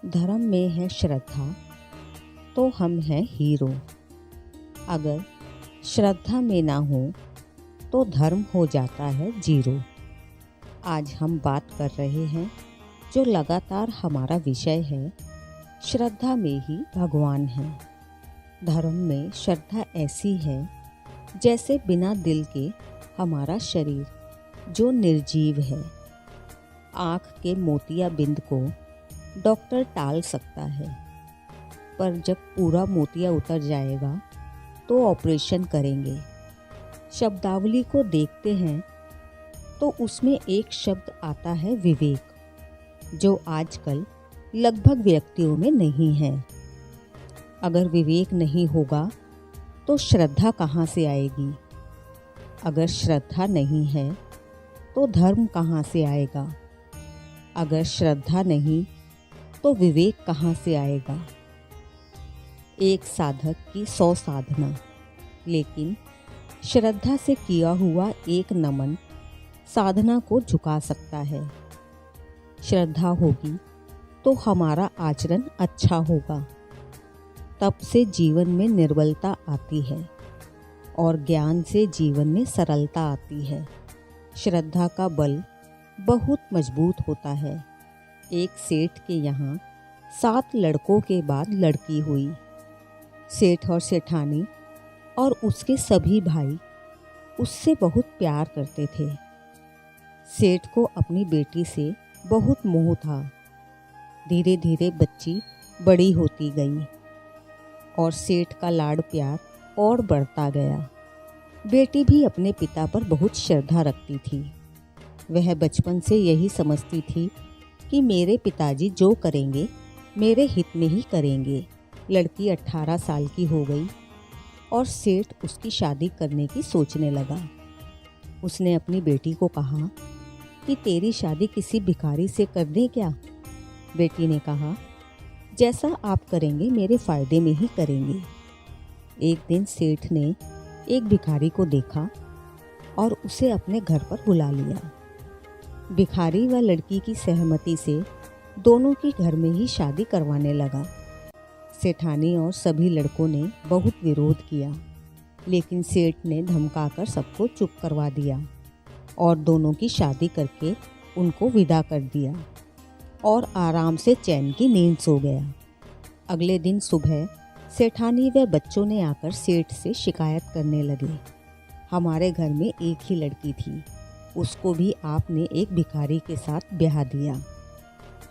धर्म में है श्रद्धा तो हम हैं हीरो। अगर श्रद्धा में ना हो तो धर्म हो जाता है जीरो। आज हम बात कर रहे हैं जो लगातार हमारा विषय है, श्रद्धा में ही भगवान है। धर्म में श्रद्धा ऐसी है जैसे बिना दिल के हमारा शरीर जो निर्जीव है। आँख के मोतियाबिंद को डॉक्टर टाल सकता है, पर जब पूरा मोतिया उतर जाएगा तो ऑपरेशन करेंगे। शब्दावली को देखते हैं तो उसमें एक शब्द आता है विवेक, जो आजकल लगभग व्यक्तियों में नहीं है। अगर विवेक नहीं होगा तो श्रद्धा कहाँ से आएगी? अगर श्रद्धा नहीं है तो धर्म कहाँ से आएगा? अगर श्रद्धा नहीं तो विवेक कहाँ से आएगा? एक साधक की 100 साधना, लेकिन श्रद्धा से किया हुआ एक नमन साधना को झुका सकता है। श्रद्धा होगी तो हमारा आचरण अच्छा होगा। तप से जीवन में निर्बलता आती है और ज्ञान से जीवन में सरलता आती है। श्रद्धा का बल बहुत मजबूत होता है। एक सेठ के यहाँ 7 लड़कों के बाद लड़की हुई। सेठ और सेठानी और उसके सभी भाई उससे बहुत प्यार करते थे। सेठ को अपनी बेटी से बहुत मोह था। धीरे धीरे बच्ची बड़ी होती गई और सेठ का लाड़ प्यार और बढ़ता गया। बेटी भी अपने पिता पर बहुत श्रद्धा रखती थी। वह बचपन से यही समझती थी कि मेरे पिताजी जो करेंगे मेरे हित में ही करेंगे। लड़की 18 साल की हो गई और सेठ उसकी शादी करने की सोचने लगा। उसने अपनी बेटी को कहा कि तेरी शादी किसी भिखारी से कर दें क्या? बेटी ने कहा, जैसा आप करेंगे मेरे फ़ायदे में ही करेंगे। एक दिन सेठ ने एक भिखारी को देखा और उसे अपने घर पर बुला लिया। भिखारी व लड़की की सहमति से दोनों की घर में ही शादी करवाने लगा। सेठानी और सभी लड़कों ने बहुत विरोध किया, लेकिन सेठ ने धमकाकर सबको चुप करवा दिया और दोनों की शादी करके उनको विदा कर दिया और आराम से चैन की नींद सो गया। अगले दिन सुबह सेठानी व बच्चों ने आकर सेठ से शिकायत करने लगे, हमारे घर में एक ही लड़की थी, उसको भी आपने एक भिखारी के साथ ब्याह दिया।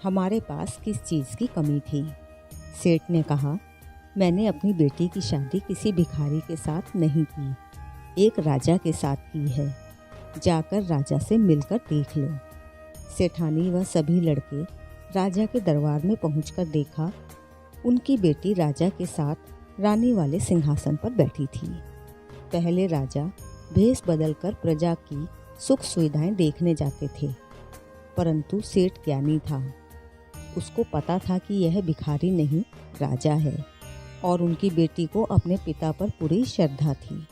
हमारे पास किस चीज़ की कमी थी? सेठ ने कहा, मैंने अपनी बेटी की शादी किसी भिखारी के साथ नहीं की, एक राजा के साथ की है। जाकर राजा से मिलकर देख लो। सेठानी व सभी लड़के राजा के दरबार में पहुंचकर देखा, उनकी बेटी राजा के साथ रानी वाले सिंहासन पर बैठी थी। पहले राजा भेष बदलकर प्रजा की सुख सुविधाएं देखने जाते थे, परंतु सेठ ज्ञानी था। उसको पता था कि यह भिखारी नहीं राजा है और उनकी बेटी को अपने पिता पर पूरी श्रद्धा थी।